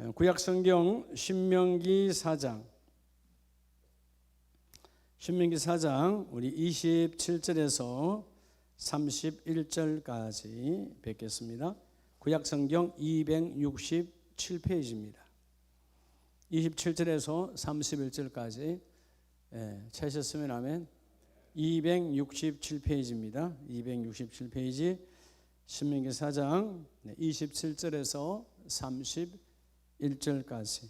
구약성경 신명기 4장 우리 27절에서 31절까지 뵙겠습니다. 구약성경 267페이지입니다. 27절에서 31절까지 찾으셨으면 아멘. 267페이지입니다. 267페이지 신명기 4장 27절에서 31절까지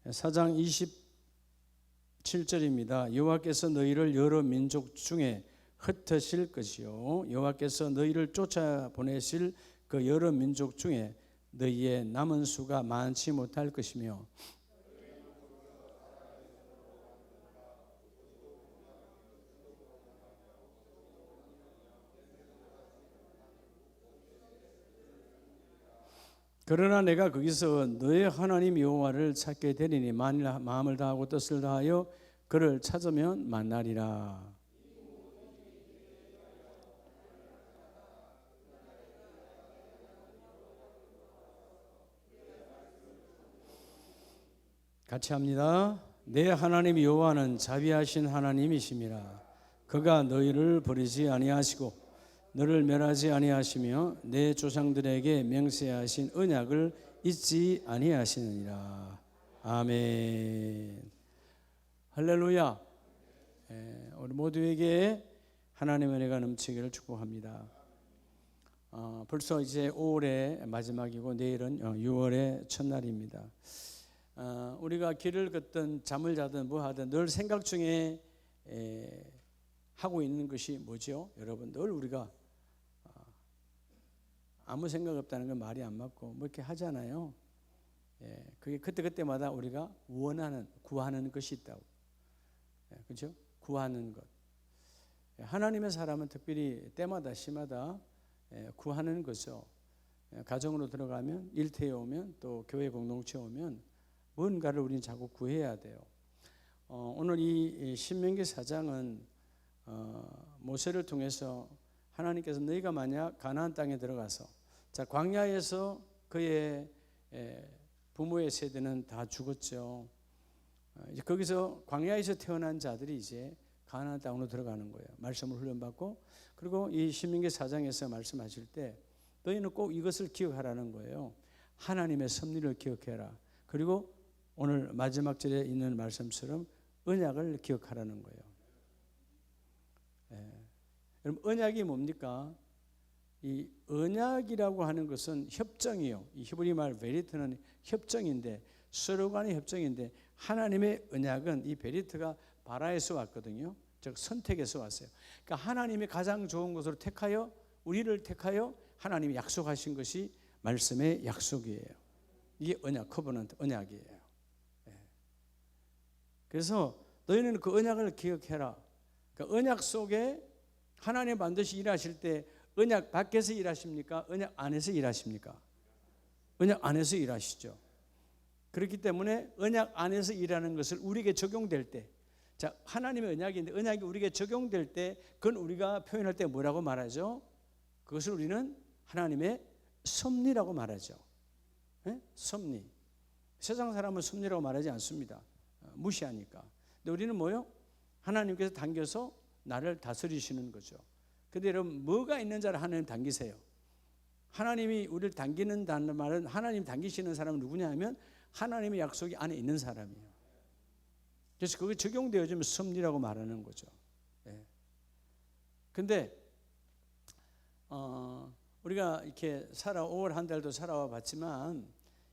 4장 27절입니다. 여호와께서 너희를 여러 민족 중에 흩으실 것이요 여호와께서 너희를 쫓아보내실 그 여러 민족 중에 너희의 남은 수가 많지 못할 것이며 그러나 내가 거기서 너의 하나님 여호와를 찾게 되리니 만일 마음을 다하고 뜻을 다하여 그를 찾으면 만나리라. 같이 합니다. 내 하나님 여호와는 자비하신 하나님이심이라. 그가 너희를 버리지 아니하시고 너를 멸하지 아니하시며 내 조상들에게 맹세하신 언약을 잊지 아니하시느니라. 아멘. 할렐루야. 우리 모두에게 하나님의 은혜가 넘치기를 축복합니다. 벌써 이제 5월의 마지막이고 내일은 6월의 첫날입니다. 우리가 길을 걷든 잠을 자든 뭐 하든 늘 생각 중에 하고 있는 것이 뭐죠? 여러분 늘 우리가 아무 생각 없다는 건 말이 안 맞고 뭐 이렇게 하잖아요. 그게 그때마다 우리가 구하는 것이 있다고. 그렇죠? 구하는 것. 하나님의 사람은 특별히 때마다 시마다 구하는 거죠. 가정으로 들어가면 일터에 오면 또 교회 공동체에 오면 뭔가를 우리는 자꾸 구해야 돼요. 오늘 이 신명기 4장은 모세를 통해서 하나님께서 너희가 만약 가나안 땅에 들어가서 자 광야에서 그의 부모의 세대는 다 죽었죠. 이제 거기서 광야에서 태어난 자들이 이제 가나안 땅으로 들어가는 거예요. 말씀을 훈련받고 그리고 이 신명기 4장에서 말씀하실 때 너희는 꼭 이것을 기억하라는 거예요. 하나님의 섭리를 기억해라. 그리고 오늘 마지막 절에 있는 말씀처럼 언약을 기억하라는 거예요. 여러분 언약이 뭡니까? 이 언약이라고 하는 것은 협정이요. 이 히브리 말 베리트는 협정인데 서로 간의 협정인데 하나님의 언약은 이 베리트가 바라에서 왔거든요. 즉 선택에서 왔어요. 그러니까 하나님이 가장 좋은 것으로 택하여 우리를 택하여 하나님이 약속하신 것이 말씀의 약속이에요. 이게 언약, 커버넌트 언약이에요. 그래서 너희는 그 언약을 기억해라. 그러니까 언약 속에 하나님 반드시 일하실 때 언약 밖에서 일하십니까? 언약 안에서 일하십니까? 언약 안에서 일하시죠. 그렇기 때문에 언약 안에서 일하는 것을 우리에게 적용될 때 자 하나님의 언약인데 언약이 우리에게 적용될 때 그건 우리가 표현할 때 뭐라고 말하죠? 그것을 우리는 하나님의 섭리라고 말하죠. 섭리. 세상 사람은 섭리라고 말하지 않습니다. 무시하니까. 근데 우리는 뭐요? 하나님께서 당겨서 나를 다스리시는 거죠. 근데 여러분 뭐가 있는 자를 하나님 당기세요. 하나님이 우리를 당기는다는 말은 하나님 당기시는 사람은 누구냐 하면 하나님의 약속이 안에 있는 사람이에요. 그래서 그게 적용되어지면 섭리라고 말하는 거죠. 근데 우리가 이렇게 5월 한 달도 살아와 봤지만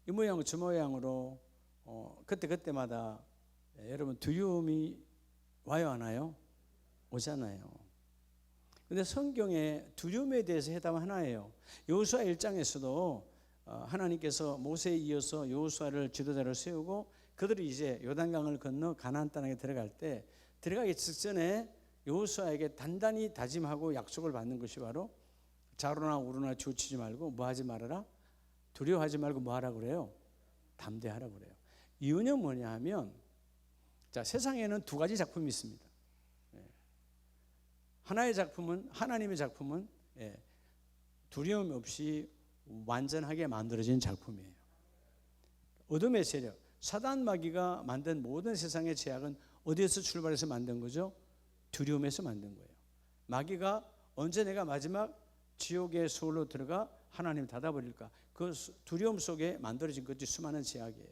이 모양 저 모양으로 그때마다 여러분 두려움이 와요 안 와요? 오잖아요. 근데 성경에 두려움에 대해서 해답은 하나예요. 여호수아 1장에서도 하나님께서 모세에 이어서 여호수아를 지도자로 세우고 그들이 이제 요단강을 건너 가나안 땅에 들어갈 때 들어가기 직전에 여호수아에게 단단히 다짐하고 약속을 받는 것이 바로 자로나 우로나 주치지 말고 뭐 하지 말아라? 두려워하지 말고 뭐 하라고 그래요? 담대하라고 그래요. 이유는 뭐냐 하면 자 세상에는 두 가지 작품이 있습니다. 하나의 작품은 하나님의 작품은 두려움 없이 완전하게 만들어진 작품이에요. 어둠의 세력, 사단 마귀가 만든 모든 세상의 죄악은 어디에서 출발해서 만든 거죠? 두려움에서 만든 거예요. 마귀가 언제 내가 마지막 지옥의 소울로 들어가 하나님 닫아버릴까? 그 두려움 속에 만들어진 것이 수많은 죄악이에요.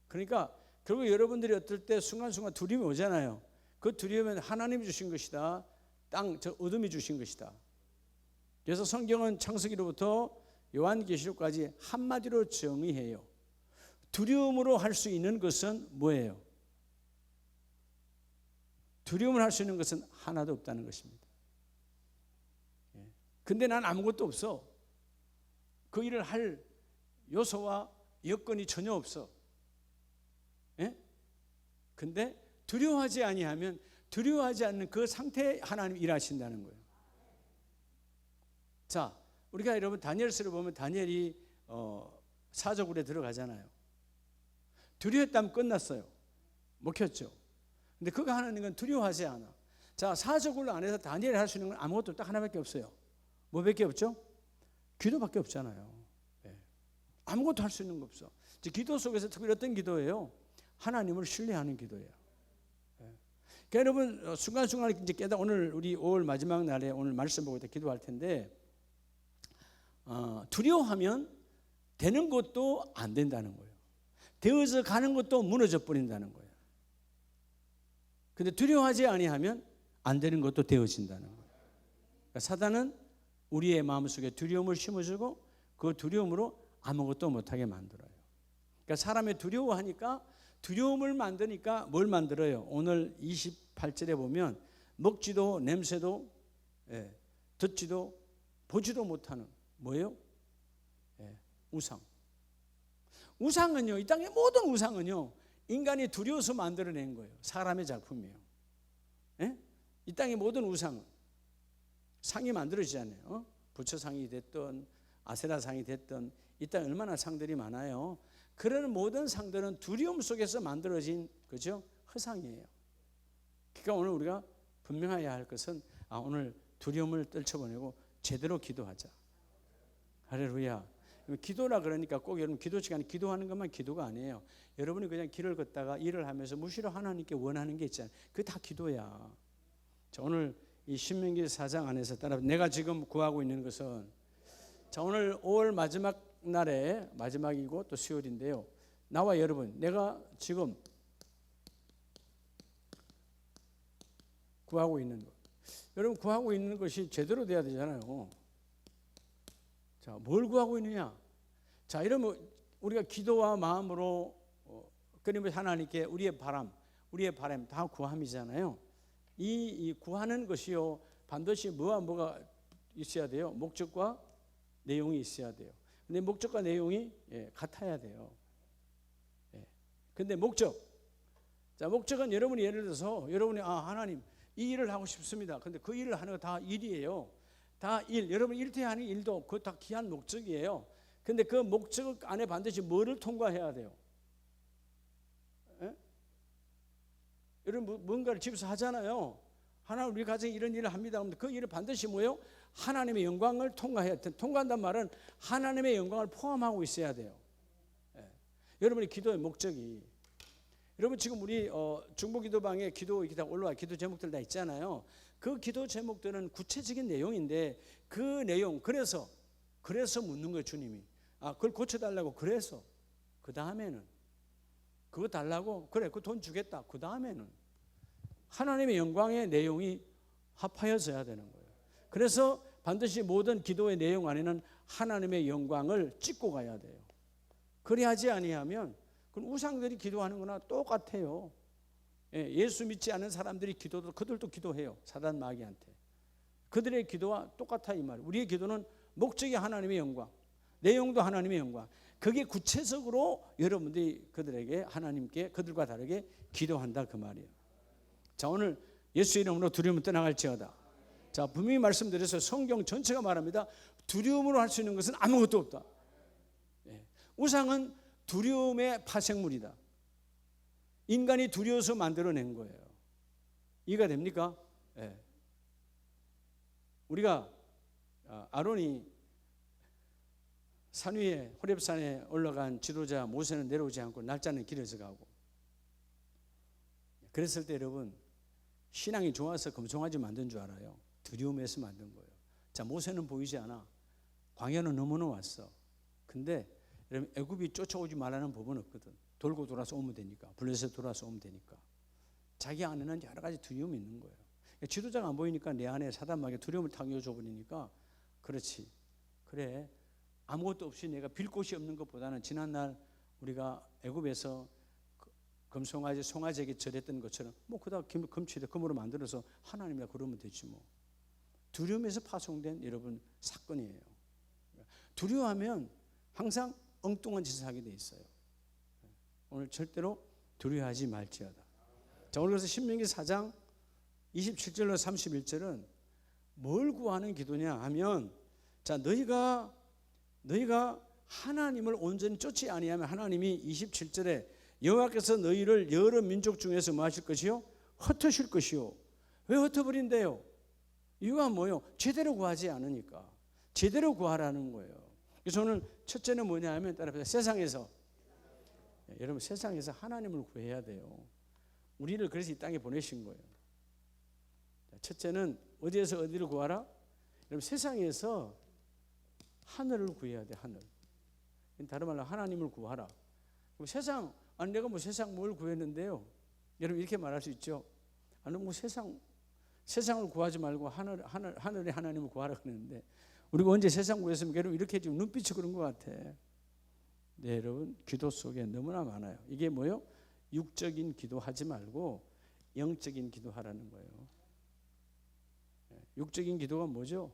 그러니까 결국 여러분들이 어떨 때 순간순간 두려움이 오잖아요. 그 두려움은 하나님이 주신 것이다. 저 어둠이 주신 것이다. 그래서 성경은 창세기로부터 요한계시록까지 한마디로 정의해요. 두려움으로 할 수 있는 것은 뭐예요? 두려움을 할 수 있는 것은 하나도 없다는 것입니다. 근데 난 아무것도 없어. 그 일을 할 요소와 여건이 전혀 없어. 근데 두려워하지 아니하면 두려워하지 않는 그 상태에 하나님 일하신다는 거예요. 자, 우리가 여러분 다니엘서를 보면 다니엘이 사저굴에 들어가잖아요. 두려웠다면 끝났어요. 먹혔죠. 근데 그가 하는 건 두려워하지 않아. 자, 사저굴 안에서 다니엘이 할 수 있는 건 아무것도 딱 하나밖에 없어요. 뭐밖에 없죠? 기도밖에 없잖아요. 아무것도 할 수 있는 거 없어. 기도 속에서 특별히 어떤 기도예요? 하나님을 신뢰하는 기도예요. 그러니까 여러분 순간순간 이제 깨닫 오늘 우리 5월 마지막 날에 오늘 말씀 보고 기도할 텐데 두려워하면 되는 것도 안 된다는 거예요. 되어서 가는 것도 무너져 버린다는 거예요. 근데 두려워하지 아니하면 안 되는 것도 되어진다는 거예요. 그러니까 사단은 우리의 마음속에 두려움을 심어주고 그 두려움으로 아무것도 못하게 만들어요. 그러니까 사람이 두려워하니까 두려움을 만드니까 뭘 만들어요? 오늘 28절에 보면 먹지도 냄새도 듣지도 보지도 못하는 뭐예요? 우상. 우상은요, 이 땅의 모든 우상은요 인간이 두려워서 만들어낸 거예요. 사람의 작품이에요. 이 땅의 모든 우상은 상이 만들어지잖아요. 부처상이 됐든 아세라 상이 됐든 이 땅에 얼마나 상들이 많아요. 그런 모든 상들은 두려움 속에서 만들어진 그죠? 허상이에요. 그러니까 오늘 우리가 분명해야 할 것은 오늘 두려움을 떨쳐보내고 제대로 기도하자. 할렐루야. 기도라 그러니까 꼭 여러분 기도 시간에 기도하는 것만 기도가 아니에요. 여러분이 그냥 길을 걷다가 일을 하면서 무시로 하나님께 원하는 게 있잖아요. 그게 다 기도야. 자, 오늘 이 신명기 4장 안에서 따라 내가 지금 구하고 있는 것은 자, 오늘 5월 마지막 날에 마지막이고 또 수요일인데요. 나와 여러분, 내가 지금 구하고 있는 것. 여러분 구하고 있는 것이 제대로 돼야 되잖아요. 자, 뭘 구하고 있느냐? 자, 이러면 우리가 기도와 마음으로 그러면 하나님께 우리의 바람 다 구함이잖아요. 이 구하는 것이요 반드시 뭐가 있어야 돼요? 목적과 내용이 있어야 돼요. 근데 목적과 내용이 같아야 돼요. 근데 목적은 여러분이 예를 들어서 여러분이 하나님 이 일을 하고 싶습니다. 근데 그 일을 하는 거 다 일이에요. 다 일. 여러분 일태하는 일도 그거 다 귀한 목적이에요. 근데 그 목적 안에 반드시 뭐를 통과해야 돼요? 여러분 뭔가를 집에서 하잖아요. 하나님 우리 가정에 이런 일을 합니다. 그럼 그 일을 반드시 뭐예요? 하나님의 영광을 통과해야 돼요. 통과한단 말은 하나님의 영광을 포함하고 있어야 돼요. 여러분의 기도의 목적이 여러분 지금 우리 중보기도방에 기도 이렇게 다 올라와 기도 제목들 다 있잖아요. 그 기도 제목들은 구체적인 내용인데 그 내용 그래서 묻는 거예요. 주님이 그걸 고쳐달라고 그래서 그 다음에는 그거 달라고 그래 그 돈 주겠다 그 다음에는 하나님의 영광의 내용이 합하여져야 되는 거예요. 그래서 반드시 모든 기도의 내용 안에는 하나님의 영광을 찍고 가야 돼요. 그래야지 아니하면 그건 우상들이 기도하는 거나 똑같아요. 예수 믿지 않은 사람들이 기도도 그들도 기도해요. 사단 마귀한테. 그들의 기도와 똑같아 이 말이에요. 우리의 기도는 목적이 하나님의 영광, 내용도 하나님의 영광. 그게 구체적으로 여러분들이 그들에게 하나님께 그들과 다르게 기도한다 그 말이에요. 자, 오늘 예수 이름으로 두려움을 떠나갈지어다. 자, 분명히 말씀드려서 성경 전체가 말합니다. 두려움으로 할 수 있는 것은 아무것도 없다. 우상은 두려움의 파생물이다. 인간이 두려워서 만들어낸 거예요. 이해가 됩니까? 우리가 아론이 산 위에 호렙산에 올라간 지도자 모세는 내려오지 않고 날짜는 길어져 가고, 그랬을 때 여러분 신앙이 좋아서 금송아지 만든 줄 알아요? 두려움에서 만든 거예요. 자, 모세는 보이지 않아. 광야는 너무나 왔어. 근데 여러분 애굽이 쫓아오지 말라는 법은 없거든. 돌고 돌아서 오면 되니까, 블레셋 돌아서 오면 되니까. 자기 안에는 여러 가지 두려움이 있는 거예요. 지도자가 안 보이니까 내 안에 사단마귀 두려움을 당겨줘 버리니까, 그렇지, 그래, 아무것도 없이 내가 빌 곳이 없는 것보다는 지난날 우리가 애굽에서 금송아지 송아지에게 절했던 것처럼 뭐 그다 금치를 금으로 만들어서 하나님이라 그러면 되지 뭐. 두려움에서 파송된 여러분 사건이에요. 두려워하면 항상 엉뚱한 짓을 하게 돼 있어요. 오늘 절대로 두려워하지 말지어다. 자, 오늘 그래서 신명기 4장 27절로 31절은 뭘 구하는 기도냐 하면, 자, 너희가 하나님을 온전히 쫓지 아니하면 하나님이 27절에 여호와께서 너희를 여러 민족 중에서 뭐 하실 것이요? 흩으실 것이요. 왜 흩어버린대요? 이유가 뭐예요? 제대로 구하지 않으니까. 제대로 구하라는 거예요. 그래서 오늘 첫째는 뭐냐 하면, 따라서 세상에서, 여러분 세상에서 하나님을 구해야 돼요. 우리를 그래서 이 땅에 보내신 거예요. 첫째는 어디에서 어디를 구하라? 여러분 세상에서 하늘을 구해야 돼. 하늘. 다른 말로 하나님을 구하라. 세상, 아니 내가 뭐 세상 뭘 구했는데요? 여러분 이렇게 말할 수 있죠. 아니 뭐 세상을 구하지 말고 하늘의 하나님을 구하라 그러는데, 우리가 언제 세상 구했으면 여러분 이렇게 지금 눈빛이 그런 것 같아. 네, 여러분 기도 속에 너무나 많아요. 이게 뭐요? 육적인 기도하지 말고 영적인 기도하라는 거예요. 육적인 기도가 뭐죠?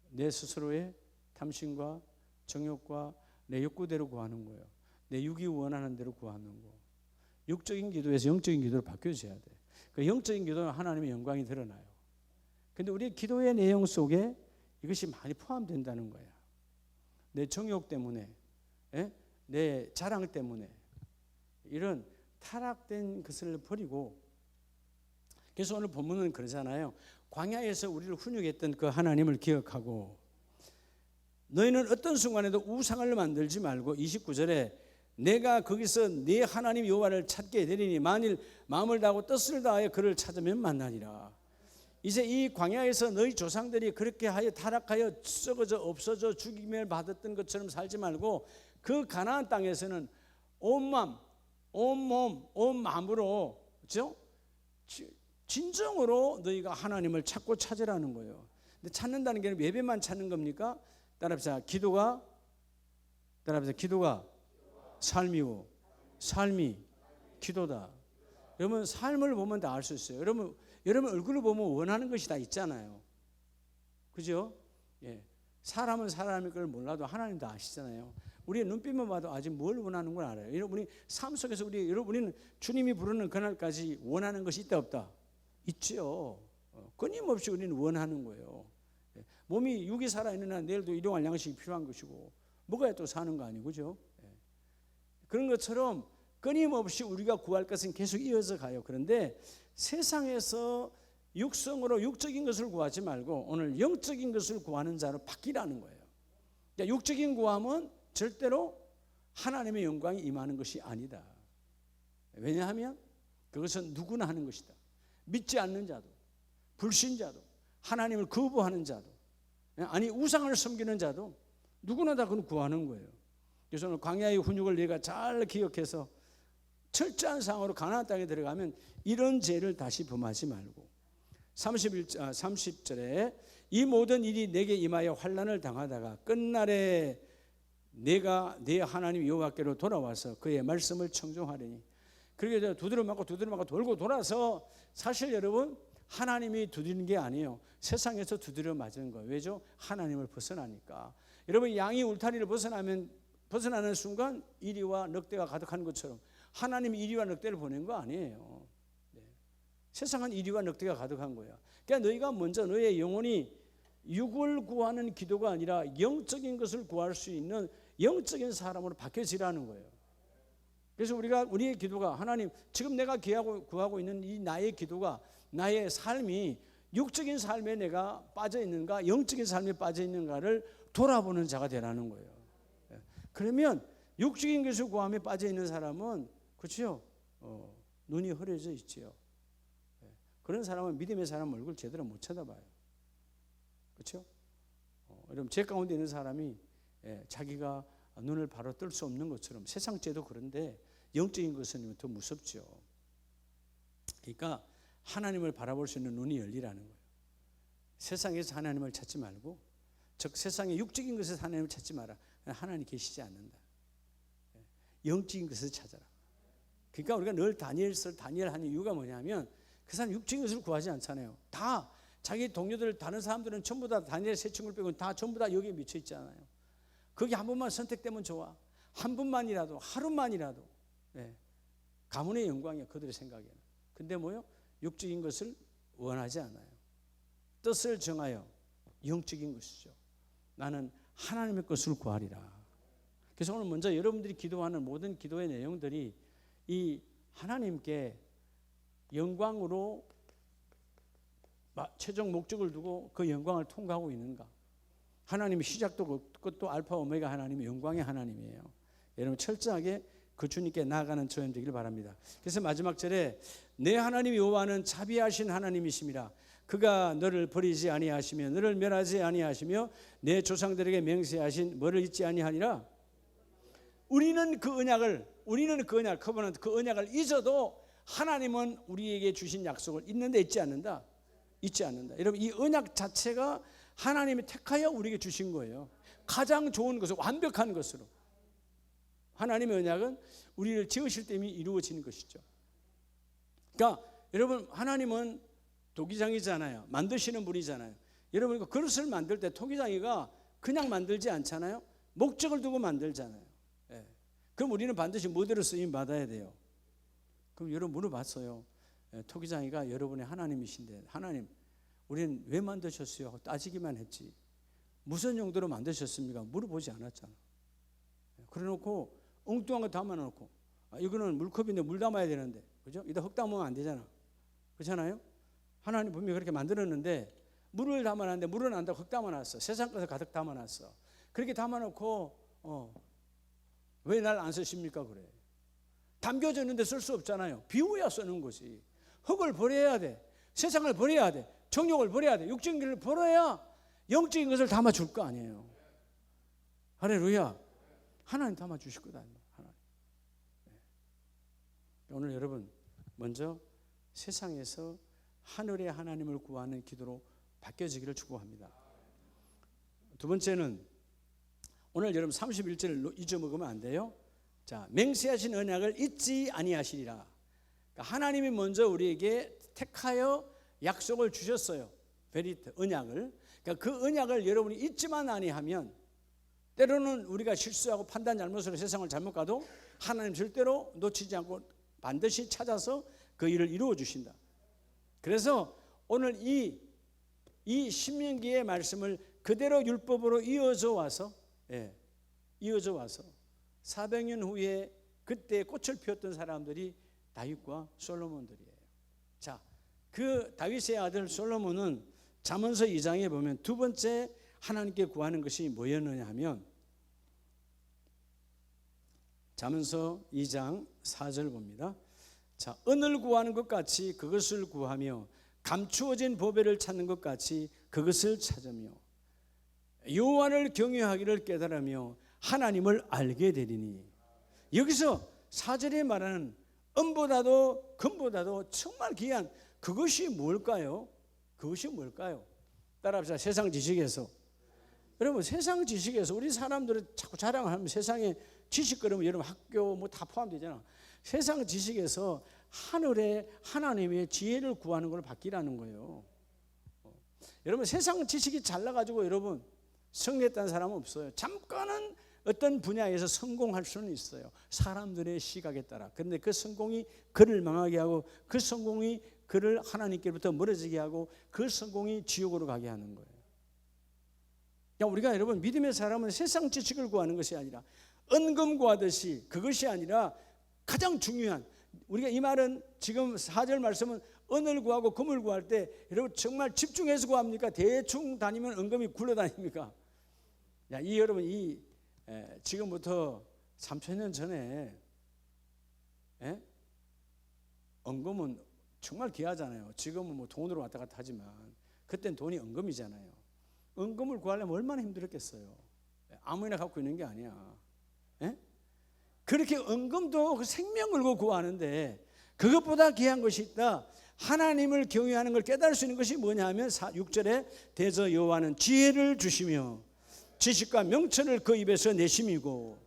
내 스스로의 탐심과 정욕과 내 욕구대로 구하는 거예요. 내 육이 원하는 대로 구하는 거. 육적인 기도에서 영적인 기도로 바뀌어져야 돼. 그 영적인 기도는 하나님의 영광이 드러나요. 근데 우리 기도의 내용 속에 이것이 많이 포함된다는 거야. 내 정욕 때문에, 내 자랑 때문에 이런 타락된 것을 버리고, 그래서 오늘 본문은 그러잖아요. 광야에서 우리를 훈육했던 그 하나님을 기억하고, 너희는 어떤 순간에도 우상을 만들지 말고 29절에 내가 거기서 네 하나님 여호와를 찾게 되리니 만일 마음을 다하고 뜻을 다하여 그를 찾으면 만나리라. 이제 이 광야에서 너희 조상들이 그렇게 하여 타락하여 썩어져 없어져 죽임을 받았던 것처럼 살지 말고, 그 가나안 땅에서는 온 마음, 온 몸, 온 마음으로, 그렇죠? 진정으로 너희가 하나님을 찾고 찾으라는 거예요. 근데 찾는다는 게 예배만 찾는 겁니까? 따라합시다. 기도가 삶이고, 삶이 기도다. 여러분 삶을 보면 다 알 수 있어요. 여러분 얼굴을 보면 원하는 것이 다 있잖아요. 그죠? 예. 사람은 사람의 걸 몰라도 하나님 다 아시잖아요. 우리의 눈빛만 봐도 아직 뭘 원하는 걸 알아요. 여러분이 삶 속에서 우리는 주님이 부르는 그날까지 원하는 것이 있다 없다? 있죠. 끊임없이 우리는 원하는 거예요. 예. 몸이 육이 살아있는 한 내일도 일용할 양식이 필요한 것이고, 먹어야 또 사는 거 아니고, 그죠? 예. 그런 것처럼 끊임없이 우리가 구할 것은 계속 이어서 가요. 그런데 세상에서 육성으로 육적인 것을 구하지 말고 오늘 영적인 것을 구하는 자로 바뀌라는 거예요. 그러니까 육적인 구함은 절대로 하나님의 영광이 임하는 것이 아니다. 왜냐하면 그것은 누구나 하는 것이다. 믿지 않는 자도, 불신자도, 하나님을 거부하는 자도, 아니 우상을 섬기는 자도 누구나 다 그건 구하는 거예요. 그래서 오늘 광야의 훈육을 내가 잘 기억해서 철저한 상황으로 가나안 땅에 들어가면 이런 죄를 다시 범하지 말고, 30절에 이 모든 일이 내게 임하여 환난을 당하다가 끝날에 내가 내 하나님 여호와께로 돌아와서 그의 말씀을 청종하리니. 그렇게 두드려 맞고 돌고 돌아서, 사실 여러분 하나님이 두드리는 게 아니에요. 세상에서 두드려 맞은 거예요. 왜죠? 하나님을 벗어나니까. 여러분 양이 울타리를 벗어나는 순간 이리와 늑대가 가득한 것처럼 하나님이 이리와 늑대를 보낸 거 아니에요. 네. 세상은 이리와 늑대가 가득한 거야. 그러니까 너희가 먼저 너의 영혼이 육을 구하는 기도가 아니라 영적인 것을 구할 수 있는 영적인 사람으로 바뀌어지라는 거예요. 그래서 우리의 기도가, 하나님 지금 내가 구하고 있는 이 나의 기도가, 나의 삶이 육적인 삶에 내가 빠져 있는가 영적인 삶에 빠져 있는가를 돌아보는 자가 되라는 거예요. 그러면 육적인 것을 구함에 빠져 있는 사람은 그렇죠? 눈이 흐려져 있지요. 그런 사람은 믿음의 사람 얼굴 제대로 못 쳐다봐요. 그렇죠? 여러분 제 가운데 있는 사람이 자기가 눈을 바로 뜰 수 없는 것처럼 세상죄도 그런데 영적인 것은 더 무섭죠. 그러니까 하나님을 바라볼 수 있는 눈이 열리라는 거예요. 세상에서 하나님을 찾지 말고, 즉 세상의 육적인 것에서 하나님을 찾지 마라. 하나님 계시지 않는다. 영적인 것을 찾아라. 그러니까 우리가 늘 다니엘 하는 이유가 뭐냐면 그 사람 육적인 것을 구하지 않잖아요. 다 자기 동료들 다른 사람들은 전부 다 다니엘 세 친구를 빼고 다 전부 다 여기에 미쳐 있잖아요. 거기 한 번만 선택되면 좋아. 한 분만이라도 하루만이라도 가문의 영광이야 그들의 생각에는. 근데 뭐요? 육적인 것을 원하지 않아요. 뜻을 정하여 영적인 것이죠. 나는 하나님의 것을 구하리라. 그래서 오늘 먼저 여러분들이 기도하는 모든 기도의 내용들이 이 하나님께 영광으로 최종 목적을 두고 그 영광을 통과하고 있는가. 하나님이 시작도 끝도 알파 오메가 하나님이 영광의 하나님이에요. 여러분 철저하게 그 주님께 나아가는 저희 되기를 바랍니다. 그래서 마지막 절에 내 하나님 여호와는 자비하신 하나님이심이라. 그가 너를 버리지 아니하시며 너를 멸하지 아니하시며 내 조상들에게 맹세하신 뭐를 잊지 아니하니라. 우리는 그 커버넌트 그 언약을 잊어도 하나님은 우리에게 주신 약속을 잊는데 잊지 않는다. 여러분 이 언약 자체가 하나님이 택하여 우리에게 주신 거예요. 가장 좋은 것을 완벽한 것으로. 하나님의 언약은 우리를 지으실 때 이미 이루어지는 것이죠. 그러니까 여러분 하나님은 토기장이잖아요. 만드시는 분이잖아요. 여러분 그릇을 만들 때 토기장이가 그냥 만들지 않잖아요. 목적을 두고 만들잖아요. 그럼 우리는 반드시 뭐대로 쓰임 받아야 돼요. 그럼 여러분 물어봤어요. 토기장이가 여러분의 하나님이신데 하나님 우리는 왜 만드셨어요? 하고 따지기만 했지 무슨 용도로 만드셨습니까? 물어보지 않았잖아. 그래놓고 엉뚱한 거 담아놓고 이거는 물컵인데 물 담아야 되는데 그죠? 이따 흙 담으면 안 되잖아. 그렇잖아요? 하나님 분명히 그렇게 만들었는데 물을 담아놨는데 물은 안 담고 흙 담아놨어. 세상 것을 가득 담아놨어. 그렇게 담아놓고 왜 날 안 쓰십니까? 그래. 담겨졌는데 쓸 수 없잖아요. 비워야 쓰는 것이. 흙을 버려야 돼. 세상을 버려야 돼. 정욕을 버려야 돼. 육적인 것을 버려야 영적인 것을 담아줄 거 아니에요. 할렐루야. 하나님 담아주실 거다. 하나님. 오늘 여러분 먼저 세상에서 하늘의 하나님을 구하는 기도로 바뀌어지기를 축복합니다. 두 번째는 오늘 여러분 31절을 잊어먹으면 안 돼요. 자, 맹세하신 언약을 잊지 아니하시리라. 그러니까 하나님이 먼저 우리에게 택하여 약속을 주셨어요. 베리트 언약을. 그러니까 그 언약을 여러분이 잊지만 아니하면 때로는 우리가 실수하고 판단 잘못으로 세상을 잘못 가도 하나님 절대로 놓치지 않고 반드시 찾아서 그 일을 이루어 주신다. 그래서 오늘 이 신명기의 말씀을 그대로 율법으로 이어져 와서 400년 후에 그때 꽃을 피웠던 사람들이 다윗과 솔로몬들이에요. 자, 그 다윗의 아들 솔로몬은 잠언서 2장에 보면 두 번째 하나님께 구하는 것이 뭐였느냐 하면 잠언서 2장 4절 봅니다. 자, 은을 구하는 것 같이 그것을 구하며 감추어진 보배를 찾는 것 같이 그것을 찾으며 여호와를 경외하기를 깨달으며 하나님을 알게 되리니. 여기서 4절에 말하는 은보다도 금보다도 정말 귀한 그것이 뭘까요? 그것이 뭘까요? 따라합시다. 세상 지식에서. 여러분 세상 지식에서 우리 사람들은 자꾸 자랑을 하면 세상에 지식 그러면 여러분 학교 뭐 다 포함되잖아. 세상 지식에서 하늘의 하나님의 지혜를 구하는 걸 받기라는 거예요. 여러분 세상 지식이 잘나가지고 여러분 성공했다는 사람은 없어요. 잠깐은 어떤 분야에서 성공할 수는 있어요. 사람들의 시각에 따라. 그런데 그 성공이 그를 망하게 하고 그 성공이 그를 하나님께로부터 멀어지게 하고 그 성공이 지옥으로 가게 하는 거예요. 그러니까 우리가 여러분 믿음의 사람은 세상 지식을 구하는 것이 아니라 은금 구하듯이 그것이 아니라 가장 중요한 우리가 이 말은 지금 4절 말씀은 은을 구하고 금을 구할 때 여러분 정말 집중해서 구합니까? 대충 다니면 은금이 굴러다닙니까? 야, 이 여러분 지금부터 3,000년 전에 언금은 정말 귀하잖아요. 지금은 뭐 돈으로 왔다 갔다 하지만 그때는 돈이 언금이잖아요. 언금을 구하려면 얼마나 힘들었겠어요. 아무나 갖고 있는 게 아니야. 그렇게 언금도 그 생명 걸고 구하는데 그것보다 귀한 것이 있다. 하나님을 경외하는 걸 깨달을 수 있는 것이 뭐냐 하면 6절에 대저 여호와는 지혜를 주시며 지식과 명철을 그 입에서 내심이고,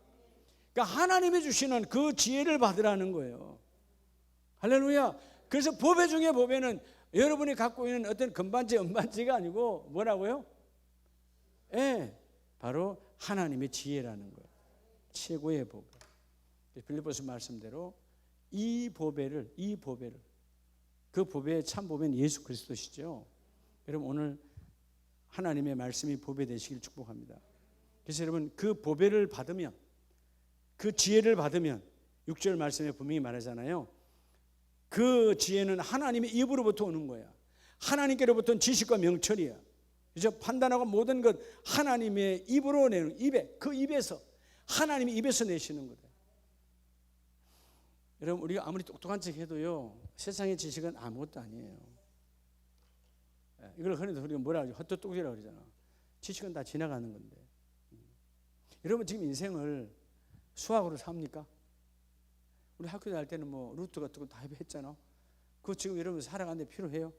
그러니까 하나님이 주시는 그 지혜를 받으라는 거예요. 할렐루야. 그래서 보배 중에 보배는 여러분이 갖고 있는 어떤 금반지 은반지가 아니고 뭐라고요? 바로 하나님의 지혜라는 거예요. 최고의 보배. 빌립보서 말씀대로 이 보배를 그 보배의 참 보배는 예수 그리스도시죠. 여러분 오늘 하나님의 말씀이 보배 되시길 축복합니다. 그래서 여러분 그 보배를 받으면, 그 지혜를 받으면 6절 말씀에 분명히 말하잖아요. 그 지혜는 하나님의 입으로부터 오는 거야. 하나님께로부터는 지식과 명철이야. 그죠? 판단하고 모든 것 하나님의 입으로 내는, 그 입에서, 하나님의 입에서 내시는 거다. 여러분 우리가 아무리 똑똑한 척 해도요, 세상의 지식은 아무것도 아니에요. 이걸 흔히도 우리가 뭐라 그러죠? 헛똑똑이라고 그러잖아. 지식은 다 지나가는 건데. 여러분 지금 인생을 수학으로 삽니까? 우리 학교 다닐 때는 뭐 루트 같은 거 다 했잖아. 그거 지금 여러분 살아가는데 필요해요?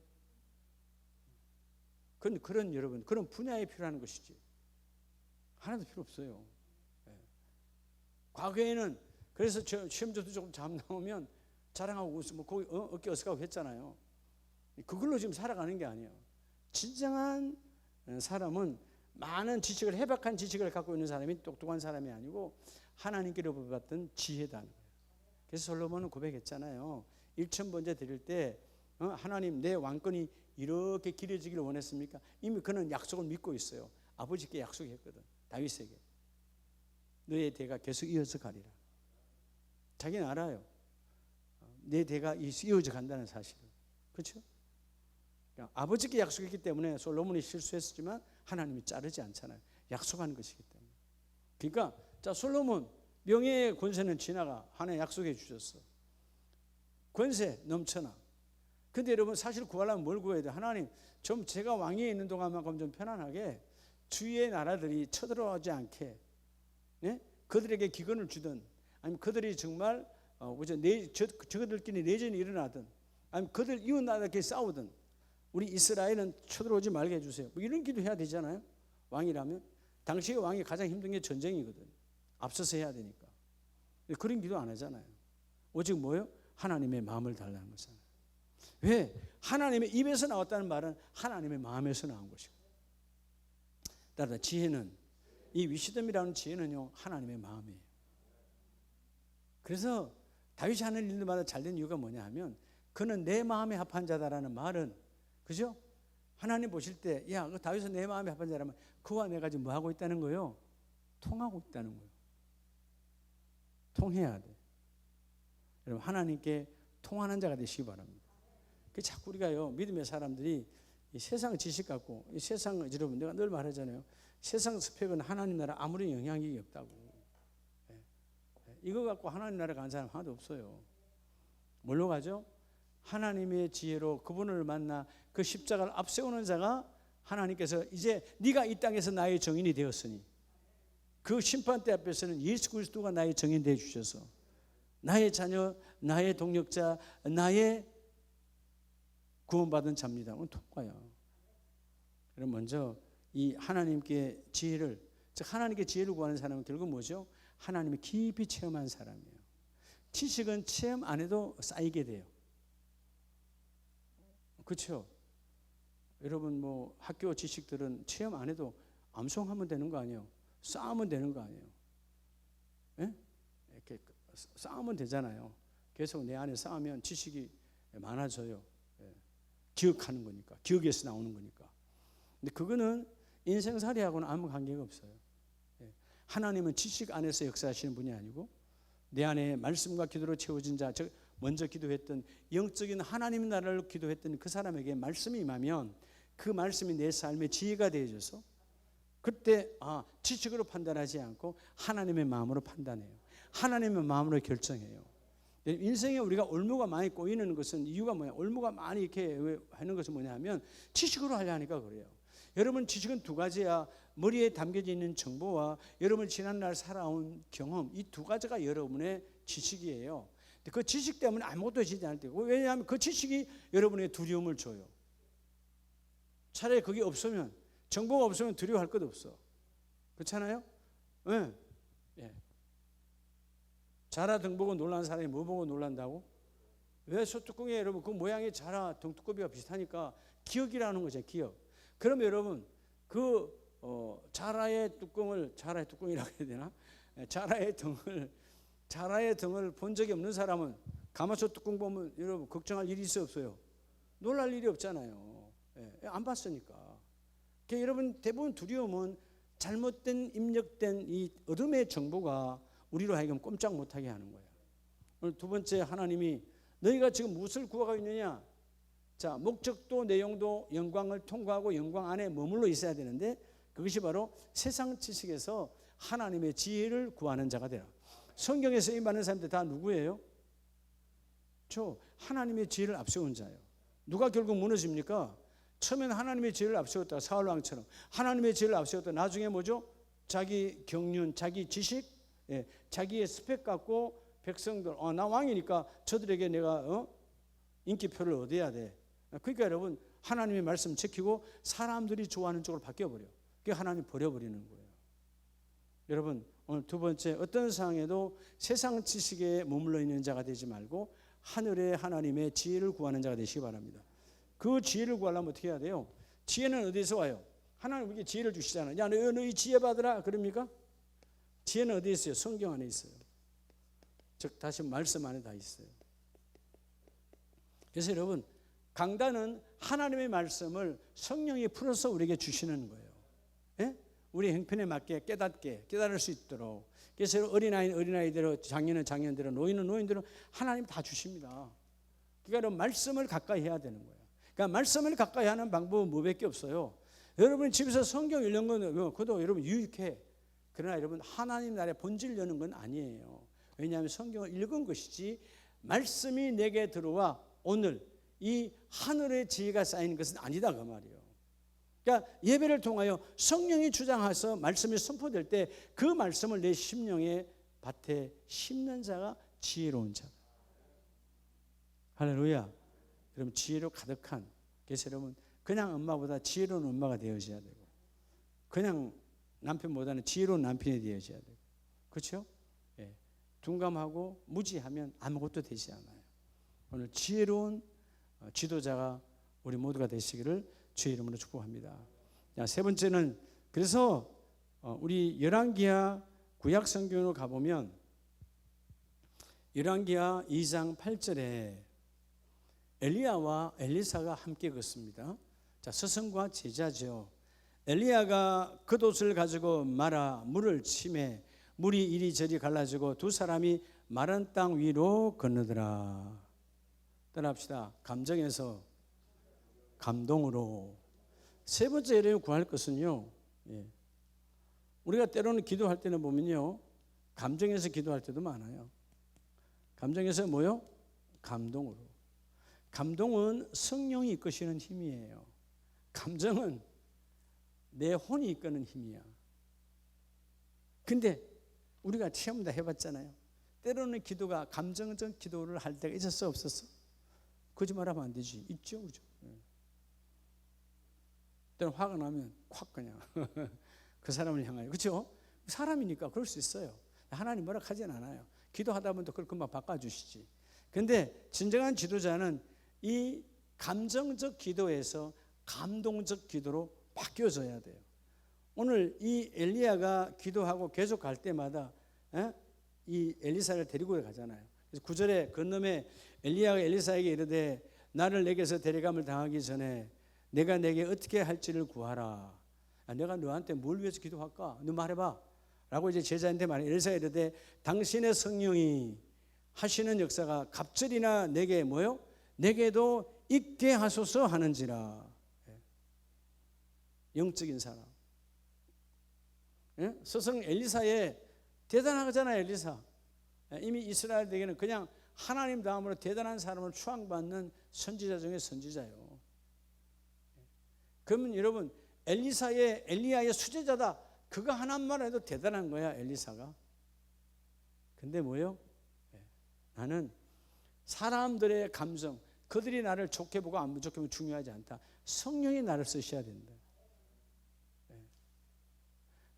그런 여러분 그런 분야에 필요한 것이지 하나도 필요 없어요. 과거에는 그래서 시험지도 조금 잠 나오면 자랑하고 웃으면 거기 어깨 어색하고 했잖아요. 그걸로 지금 살아가는 게 아니에요. 진정한 사람은 많은 지식을, 해박한 지식을 갖고 있는 사람이 똑똑한 사람이 아니고 하나님께로부터 받던 지혜다. 그래서 솔로몬은 고백했잖아요. 1,000번째 드릴 때 하나님 내 왕권이 이렇게 길어지기를 원했습니까? 이미 그는 약속을 믿고 있어요. 아버지께 약속했거든. 다윗에게 너의 대가 계속 이어져 가리라. 자기는 알아요. 내 대가 이어져 간다는 사실을. 그렇죠? 그러니까 아버지께 약속했기 때문에 솔로몬이 실수했지만 하나님이 자르지 않잖아요. 약속한 것이기 때문에. 그러니까 자 솔로몬 명예의 권세는 지나가. 하나님 약속해 주셨어. 권세 넘쳐나. 근데 여러분 사실 구하려면 뭘 구해야 돼? 하나님 좀 제가 왕위에 있는 동안만큼 좀 편안하게 주위의 나라들이 쳐들어오지 않게, 그들에게 기근을 주든, 아니면 그들이 정말 저들끼리 내전이 일어나든, 아니면 그들 이웃 나라끼리 싸우든 우리 이스라엘은 쳐들어오지 말게 해주세요. 뭐 이런 기도 해야 되잖아요. 왕이라면 당시의 왕이 가장 힘든 게 전쟁이거든. 앞서서 해야 되니까. 그런 기도 안 하잖아요. 오직 뭐예요? 하나님의 마음을 달라는 거잖아요. 왜? 하나님의 입에서 나왔다는 말은 하나님의 마음에서 나온 것이고. 따라서 지혜는, 이 위시덤이라는 지혜는요 하나님의 마음이에요. 그래서 다윗이 하는 일들마다 잘된 이유가 뭐냐 하면 그는 내 마음에 합한 자다라는 말은, 그죠? 하나님 보실 때 야, 그 다윗은 내 마음에 합한 자라면 그와 내가 지금 뭐 하고 있다는 거예요? 통하고 있다는 거예요. 통해야 돼. 여러분 하나님께 통하는 자가 되시기 바랍니다. 그 자꾸 우리가요 믿음의 사람들이 이 세상 지식 갖고, 이 세상, 여러분 내가 늘 말하잖아요. 세상 스펙은 하나님 나라 아무런 영향력이 없다고. 이거 갖고 하나님 나라 가는 사람 하나도 없어요. 뭘로 가죠? 하나님의 지혜로 그분을 만나 그 십자가를 앞세우는 자가 하나님께서 이제 네가 이 땅에서 나의 정인이 되었으니 그 심판대 앞에서는 예수 그리스도가 나의 정인 되어 주셔서 나의 자녀, 나의 동력자, 나의 구원받은 자입니다. 오늘 통과요. 그럼 먼저 이 하나님께 지혜를, 즉 하나님께 지혜를 구하는 사람은 결국 뭐죠? 하나님을 깊이 체험한 사람이에요. 지식은 체험 안 해도 쌓이게 돼요. 그렇죠? 여러분 뭐 학교 지식들은 체험 안 해도 암송하면 되는 거 아니에요? 쌓으면 되는 거 아니에요? 이렇게 쌓으면 되잖아요. 계속 내 안에 쌓으면 지식이 많아져요. 기억하는 거니까, 기억에서 나오는 거니까. 근데 그거는 인생살이하고는 아무 관계가 없어요. 하나님은 지식 안에서 역사하시는 분이 아니고 내 안에 말씀과 기도로 채워진 자, 즉 먼저 기도했던 영적인 하나님 나라를 기도했던 그 사람에게 말씀이 임하면 그 말씀이 내 삶의 지혜가 되어져서 그때 지식으로 판단하지 않고 하나님의 마음으로 판단해요. 하나님의 마음으로 결정해요. 인생에 우리가 올무가 많이 꼬이는 것은 이유가 뭐냐? 올무가 많이 이렇게 하는 것은 뭐냐면 지식으로 하려 하니까 그래요. 여러분, 지식은 두 가지야. 머리에 담겨져 있는 정보와 여러분 지난날 살아온 경험, 이 두 가지가 여러분의 지식이에요. 그 지식 때문에 아무것도 되지 않을 때고, 왜냐하면 그 지식이 여러분의 두려움을 줘요. 차라리 그게 없으면, 정보가 없으면 두려워할 것 없어. 그렇잖아요? 네. 예. 자라 등 보고 놀란 사람이 뭐 보고 놀란다고? 왜 소뚜껑에 여러분 그 모양이 자라 등두꺼비가 비슷하니까 기억이라는 거죠. 기억. 그럼 여러분 그 자라의 뚜껑이라고 해야 되나? 자라의 등을 본 적이 없는 사람은 가마솥 뚜껑 보면 여러분 걱정할 일이 있어 없어요? 놀랄 일이 없잖아요. 예, 안 봤으니까. 그러니까 여러분 대부분 두려움은 잘못된 입력된 이 어둠의 정보가 우리로 하여금 꼼짝 못하게 하는 거예요. 오늘 두 번째, 하나님이 너희가 지금 무엇을 구하고 있느냐? 자, 목적도 내용도 영광을 통과하고 영광 안에 머물러 있어야 되는데 그것이 바로 세상 지식에서 하나님의 지혜를 구하는 자가 되라. 성경에 쓰임 받는 사람들 다 누구예요? 하나님의 지혜를 앞세운 자예요. 누가 결국 무너집니까? 처음에는 하나님의 지혜를 앞세웠다가 사울 왕처럼 하나님의 지혜를 앞세웠다. 나중에 뭐죠? 자기 경륜, 자기 지식, 자기의 스펙 갖고 백성들, 나 왕이니까 저들에게 내가 인기표를 얻어야 돼. 그러니까 여러분 하나님의 말씀 지키고 사람들이 좋아하는 쪽으로 바뀌어버려. 그게 하나님 버려버리는 거예요. 여러분 오늘 두 번째, 어떤 상황에도 세상 지식에 머물러 있는 자가 되지 말고 하늘의 하나님의 지혜를 구하는 자가 되시기 바랍니다. 그 지혜를 구하려면 어떻게 해야 돼요? 지혜는 어디서 와요? 하나님 우리에게 지혜를 주시잖아요. 야, 너희 지혜 받으라 그럽니까? 지혜는 어디에 있어요? 성경 안에 있어요. 즉 다시 말씀 안에 다 있어요. 그래서 여러분 강단은 하나님의 말씀을 성령이 풀어서 우리에게 주시는 거예요. 예? 우리 형편에 맞게 깨달을 수 있도록. 그래서 어린아이는 어린아이대로, 장년은 장년대로, 노인은 노인대로 하나님 다 주십니다. 그러니까 말씀을 가까이 해야 되는 거예요. 그러니까 말씀을 가까이 하는 방법은 뭐밖에 없어요. 여러분 집에서 성경 읽는 건 그것도 여러분 유익해. 그러나 여러분 하나님 나라의 본질 여는 건 아니에요. 왜냐하면 성경을 읽은 것이지 말씀이 내게 들어와 오늘 이 하늘의 지혜가 쌓이는 것은 아니다 그 말이에요. 그러니까 예배를 통하여 성령이 주장해서 말씀이 선포될 때 그 말씀을 내 심령의 밭에 심는 자가 지혜로운 자다. 할렐루야. 여러분 지혜로 가득한, 그래서 여러분 그냥 엄마보다 지혜로운 엄마가 되어져야 되고 그냥 남편보다는 지혜로운 남편이 되어져야 되고, 그렇죠? 예. 둔감하고 무지하면 아무것도 되지 않아요. 오늘 지혜로운 지도자가 우리 모두가 되시기를 주의 이름으로 축복합니다. 자, 세 번째는 그래서 우리 열왕기하 구약 성경으로 가보면 열왕기하 2장 8절에 엘리야와 엘리사가 함께 걷습니다. 자, 스승과 제자죠. 엘리야가 겉옷을 가지고 말아 물을 치매 물이 이리저리 갈라지고 두 사람이 마른 땅 위로 건너더라. 따라합시다. 감정에서 감동으로. 세 번째 여러분 구할 것은요, 우리가 때로는 기도할 때는 보면요 감정에서 기도할 때도 많아요. 감정에서 뭐요? 감동으로. 감동은 성령이 이끄시는 힘이에요. 감정은 내 혼이 이끄는 힘이야. 근데 우리가 체험 다 해봤잖아요. 때로는 기도가 감정적 기도를 할 때가 있었어 없었어? 거짓말하면 안 되지. 있죠, 그죠? 때로 화가 나면 콱 그냥 그 사람을 향하여, 그렇죠? 사람이니까 그럴 수 있어요. 하나님 뭐라 하진 않아요. 기도하다 보면 또 그걸 금방 바꿔주시지. 근데 진정한 지도자는 이 감정적 기도에서 감동적 기도로 바뀌어져야 돼요. 오늘 이 엘리야가 기도하고 계속 갈 때마다 이 엘리사를 데리고 가잖아요. 그래서 9절에 건너에 엘리야가 엘리사에게 이르되 나를 내게서 데려감을 당하기 전에 내가 내게 어떻게 할지를 구하라. 내가 너한테 뭘 위해서 기도할까? 너 말해봐. 라고 이제 제자한테 말해. 엘리사가 이르되 당신의 성령이 하시는 역사가 갑절이나 내게 뭐요? 내게도 있게 하소서 하는지라. 영적인 사람. 스승 엘리사에 대단하잖아요. 엘리사 이미 이스라엘 대에는 그냥 하나님 다음으로 대단한 사람을 추앙받는 선지자 중에 선지자예요. 그러면 여러분 엘리야의 수제자다 그거 하나만 해도 대단한 거야 엘리사가. 근데 뭐요? 나는 사람들의 감정 그들이 나를 좋게 보고 안 좋게 보면 중요하지 않다. 성령이 나를 쓰셔야 된다.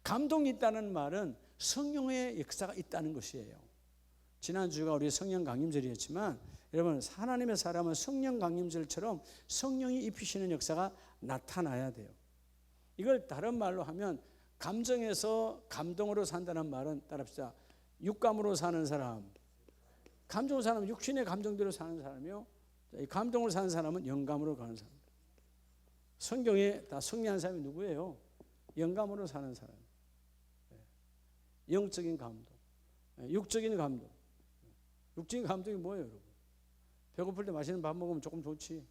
감동이 있다는 말은 성령의 역사가 있다는 것이에요. 지난주가 우리 성령 강림절이었지만 여러분 하나님의 사람은 성령 강림절처럼 성령이 입히시는 역사가 나타나야 돼요. 이걸 다른 말로 하면 감정에서 감동으로 산다는 말은 따라합시다. 육감으로 사는 사람, 감정으로 사는 사람은 육신의 감정대로 사는 사람이요. 감동으로 사는 사람은 영감으로 가는 사람. 성경에 다 승리한 사람이 누구예요? 영감으로 사는 사람. 영적인 감동, 육적인 감동. 육적인 감동이 뭐예요, 여러분? 배고플 때 맛있는 밥 먹으면 조금 좋지.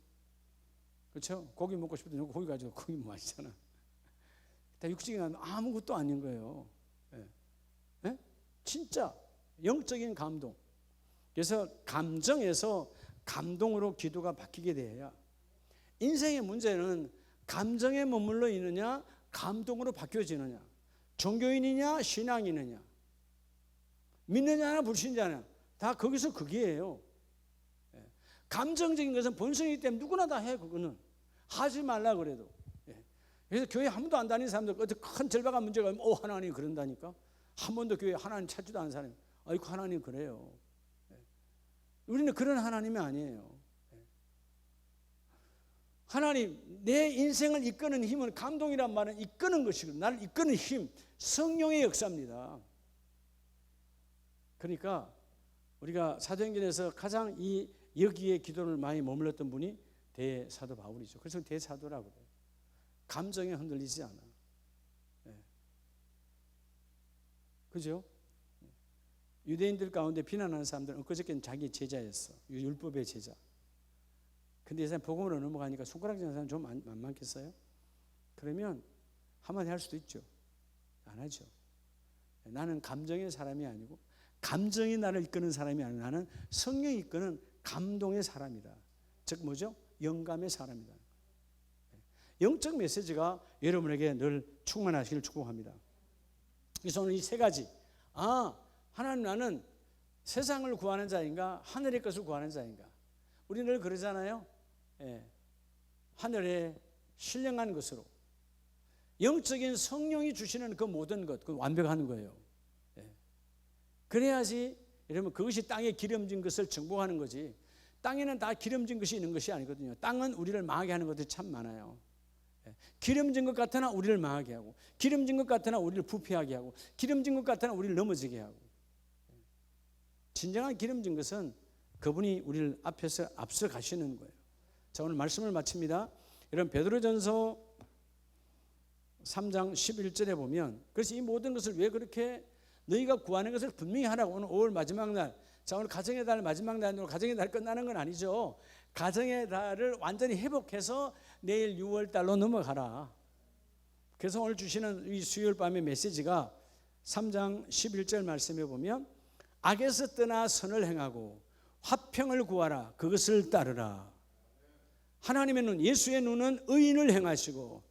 그렇죠? 고기 먹고 싶을 때 고기 가지고 고기 맛있잖아. 다 육적인 감동 아무것도 아닌 거예요. 진짜 영적인 감동. 그래서 감정에서 감동으로 기도가 바뀌게 돼야. 인생의 문제는 감정에 머물러 있느냐 감동으로 바뀌어지느냐, 종교인이냐 신앙이느냐, 믿느냐나 불신자냐, 다 거기서 그게예요. 감정적인 것은 본성이기 때문에 누구나 다 해. 그거는 하지 말라 그래도. 그래서 교회 한 번도 안 다니는 사람들 어떻게 큰 절박한 문제가 있으면 하나님이 그런다니까. 한 번도 교회 하나님 찾지도 않은 사람이 아이고 하나님 그래요. 우리는 그런 하나님이 아니에요. 하나님 내 인생을 이끄는 힘은 감동이란 말은 이끄는 것이고 나를 이끄는 힘 성령의 역사입니다. 그러니까 우리가 사도행전에서 가장 여기에 기도를 많이 머물렀던 분이 대사도 바울이죠. 그래서 대사도라고 그래요. 감정에 흔들리지 않아. 그죠? 유대인들 가운데 비난하는 사람들은 엊그저께는 자기 제자였어. 율법의 제자. 근데 이 사람 복음으로 넘어가니까 손가락 쥐는 사람 좀 안 많겠어요? 그러면 한마디 할 수도 있죠. 안 하죠. 나는 감정의 사람이 아니고 감정이 나를 이끄는 사람이 아니고 나는 성령이 이끄는 감동의 사람이다. 즉 뭐죠? 영감의 사람이다. 영적 메시지가 여러분에게 늘 충만하시길 축복합니다. 그래서 오늘 이 세 가지. 하나님 나는 세상을 구하는 자인가 하늘의 것을 구하는 자인가. 우리 늘 그러잖아요. 하늘에 신령한 것으로 영적인 성령이 주시는 그 모든 것, 그 완벽한 거예요. 그래야지 여러분 그것이 땅에 기름진 것을 정복하는 거지. 땅에는 다 기름진 것이 있는 것이 아니거든요. 땅은 우리를 망하게 하는 것들이 참 많아요. 기름진 것 같으나 우리를 망하게 하고, 기름진 것 같으나 우리를 부패하게 하고, 기름진 것 같으나 우리를 넘어지게 하고. 진정한 기름진 것은 그분이 우리를 앞에서 앞서 가시는 거예요. 자, 오늘 말씀을 마칩니다. 여러분 베드로전서 3장 11절에 보면, 그래서 이 모든 것을 왜 그렇게 너희가 구하는 것을 분명히 하라고. 오늘 5월 마지막 날, 자 오늘 가정의 달 마지막 날로 가정의 달 끝나는 건 아니죠. 가정의 달을 완전히 회복해서 내일 6월 달로 넘어가라. 그래서 오늘 주시는 이 수요일 밤의 메시지가 3장 11절 말씀에 보면 악에서 떠나 선을 행하고 화평을 구하라. 그것을 따르라. 하나님의 눈, 예수의 눈은 의인을 행하시고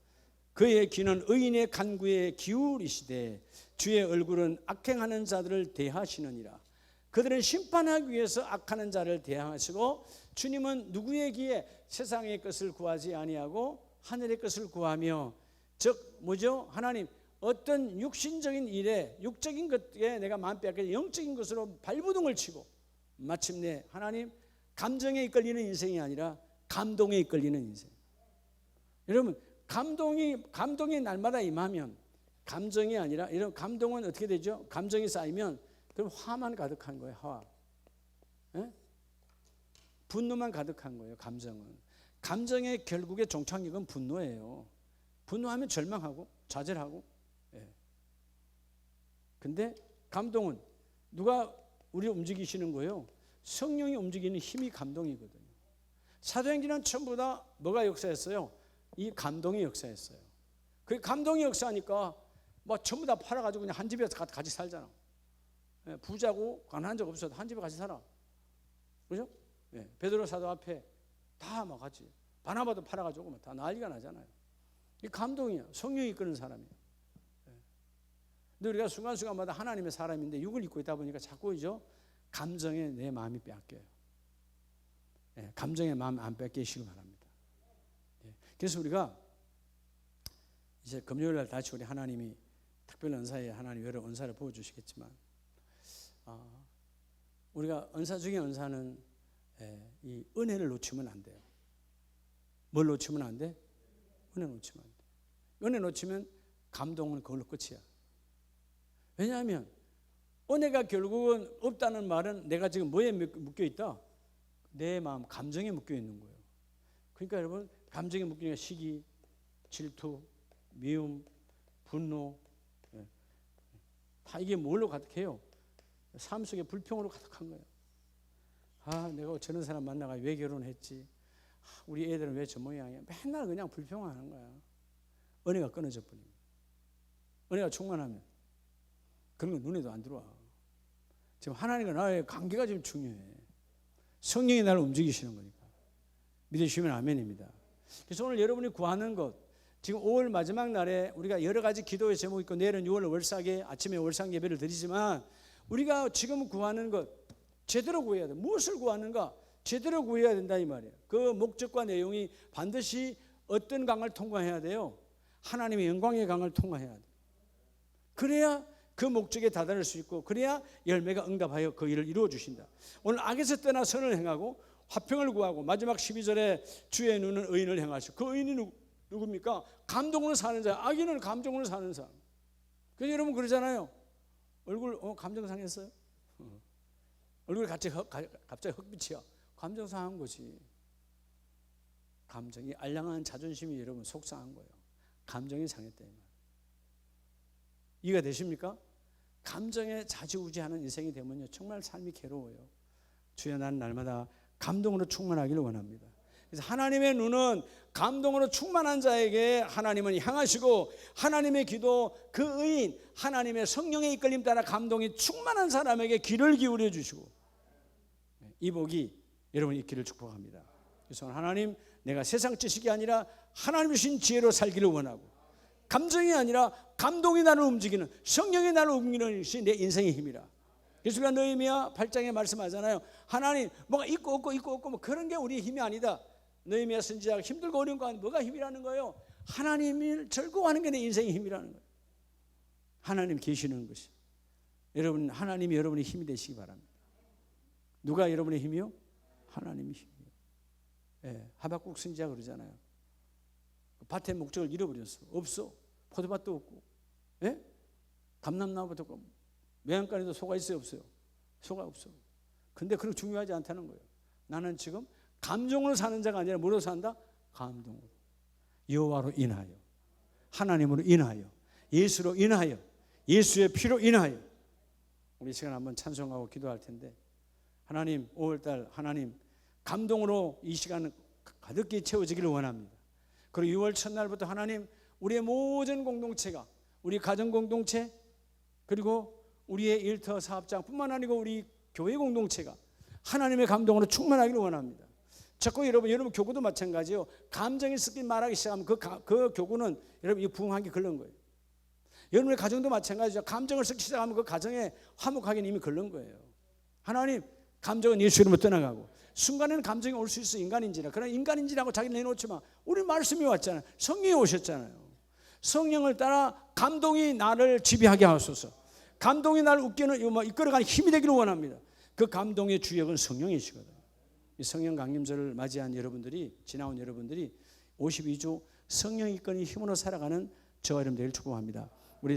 그의 귀는 의인의 간구에 기울이시되 주의 얼굴은 악행하는 자들을 대하시느니라. 그들은 심판하기 위해서 악하는 자를 대항하시고 주님은 누구의 귀에 세상의 것을 구하지 아니하고 하늘의 것을 구하며, 즉 뭐죠? 하나님 어떤 육신적인 일에 육적인 것에 내가 마음 빼앗겨 영적인 것으로 발부둥을 치고 마침내 하나님 감정에 이끌리는 인생이 아니라 감동에 이끌리는 인생. 여러분 감동이 날마다 임하면 감정이 아니라 이런 감동은 어떻게 되죠? 감정이 쌓이면 그럼 화만 가득한 거예요. 화. 분노만 가득한 거예요. 감정의 결국의 종착역은 분노예요. 분노하면 절망하고 좌절하고. 근데 감동은 누가 우리를 움직이시는 거예요? 성령이 움직이는 힘이 감동이거든요. 사도행전은 전부 다 뭐가 역사했어요? 이 감동의 역사였어요. 그 감동의 역사니까 뭐 전부 다 팔아가지고 그냥 한 집에서 같이 살잖아. 예, 부자고 가난한 적 없어도 한 집에 같이 살아. 그죠? 예, 베드로 사도 앞에 다 막 같이 바나바도 팔아가지고 다 난리가 나잖아요. 이 감동이야. 성령이 이끄는 사람이야. 예. 근데 우리가 순간순간마다 하나님의 사람인데 육을 입고 있다 보니까 자꾸죠 감정에 내 마음이 빼앗겨요. 예, 감정의 마음 안 뺏기시길 바랍니다. 예, 그래서 우리가 이제 금요일 날 다시 우리 하나님이 특별 은사에 하나님 여러 은사를 보여주시겠지만 우리가 은사 중에 은사는 이 은혜를 놓치면 안 돼요. 뭘 놓치면 안 돼? 은혜 놓치면 안 돼. 은혜 놓치면 감동은 그걸로 끝이야. 왜냐하면 은혜가 결국은 없다는 말은 내가 지금 뭐에 묶여 있다? 내 마음, 감정에 묶여 있는 거예요. 그러니까 여러분 감정에 묶여 있는 시기, 질투, 미움, 분노 다 이게 뭘로 가득해요? 삶 속에 불평으로 가득한 거예요. 내가 저런 사람 만나가 왜 결혼했지? 우리 애들은 왜 저 모양이야? 맨날 그냥 불평하는 거야. 은혜가 끊어져 버립니다. 은혜가 충만하면 그런 건 눈에도 안 들어와. 지금 하나님과 나의 관계가 지금 중요해. 성령이 나를 움직이시는 거니까. 믿으시면 아멘입니다. 그래서 오늘 여러분이 구하는 것, 지금 5월 마지막 날에 우리가 여러 가지 기도의 제목이 있고 내일은 6월 월삭에 아침에 월삭 예배를 드리지만 우리가 지금 구하는 것 제대로 구해야 돼. 무엇을 구하는가? 제대로 구해야 된다 이 말이에요. 그 목적과 내용이 반드시 어떤 강을 통과해야 돼요? 하나님의 영광의 강을 통과해야 돼. 그래야 그 목적에 다다를 수 있고 그래야 열매가 응답하여 그 일을 이루어 주신다. 오늘 악에서 떠나 선을 행하고 화평을 구하고 마지막 12절에 주의 눈은 의인을 향하시고 그 의인이 누굽니까? 감동으로 사는 자. 악인은 감정으로 사는 사람. 그래서 여러분 그러잖아요. 얼굴 감정 상했어요? 얼굴이 갑자기 흑빛이야. 감정 상한 거지. 감정이 알량한 자존심이 여러분 속상한 거예요. 감정이 상했다 이 말. 이해가 되십니까? 감정에 좌지우지하는 인생이 되면요 정말 삶이 괴로워요. 주여 난 날마다 감동으로 충만하기를 원합니다. 그래서 하나님의 눈은 감동으로 충만한 자에게 하나님은 향하시고 하나님의 기도 그 의인 하나님의 성령의 이끌림 따라 감동이 충만한 사람에게 귀를 기울여 주시고 이 복이 여러분 있기를 축복합니다. 그래서 하나님 내가 세상 지식이 아니라 하나님 주신 지혜로 살기를 원하고 감정이 아니라 감동이 나를 움직이는 성령이 나를 움직이는 것이 내 인생의 힘이라. 그래서 우리가 느헤미야 8장에 말씀하잖아요. 하나님 뭐가 있고 없고 뭐 그런 게 우리의 힘이 아니다. 느헤미야 선지자가 힘들고 어려운 거 아니면 뭐가 힘이라는 거예요? 하나님을 즐거워하는 게 내 인생의 힘이라는 거예요. 하나님 계시는 것이. 여러분 하나님이 여러분의 힘이 되시기 바랍니다. 누가 여러분의 힘이요? 하나님의 힘이요. 예, 하박국 선지자가 그러잖아요. 밭의 목적을 잃어버렸어. 없어. 포도밭도 없고, 예? 감람나무도 없고, 매양간에도 소가 있어요, 없어요? 소가 없어. 근데 그렇게 중요하지 않다는 거예요. 나는 지금 감정으로 사는 자가 아니라 뭐로 산다? 감동으로. 여호와로 인하여, 하나님으로 인하여, 예수로 인하여, 예수의 피로 인하여. 우리 시간 한번 찬송하고 기도할 텐데 하나님 5월달 하나님 감동으로 이 시간을 가득히 채워지기를 원합니다. 그리고 6월 첫날부터 하나님 우리의 모든 공동체가 우리 가정 공동체 그리고 우리의 일터 사업장뿐만 아니고 우리 교회 공동체가 하나님의 감동으로 충만하기를 원합니다. 자꾸 여러분 교구도 마찬가지예요. 감정이 섞인 말하기 시작하면 그 교구는 여러분 이 부흥하기 걸른 거예요. 여러분의 가정도 마찬가지죠. 감정을 섞기 시작하면 그 가정에 화목하기는 이미 걸른 거예요. 하나님 감정은 예수 이름으로 떠나가고 순간에는 감정이 올 수 있어 인간인지라. 그러나 인간인지라고 자기 내놓지만 우리 말씀이 왔잖아요. 성령이 오셨잖아요. 성령을 따라 감동이 나를 지배하게 하소서. 감동이 나를 이끌어가는 힘이 되기를 원합니다. 그 감동의 주역은 성령이시거든요. 이 성령 강림절을 맞이한 여러분들이 지나온 여러분들이 52주 성령 이끄는 힘으로 살아가는 저와 여러분 되기를 축복합니다.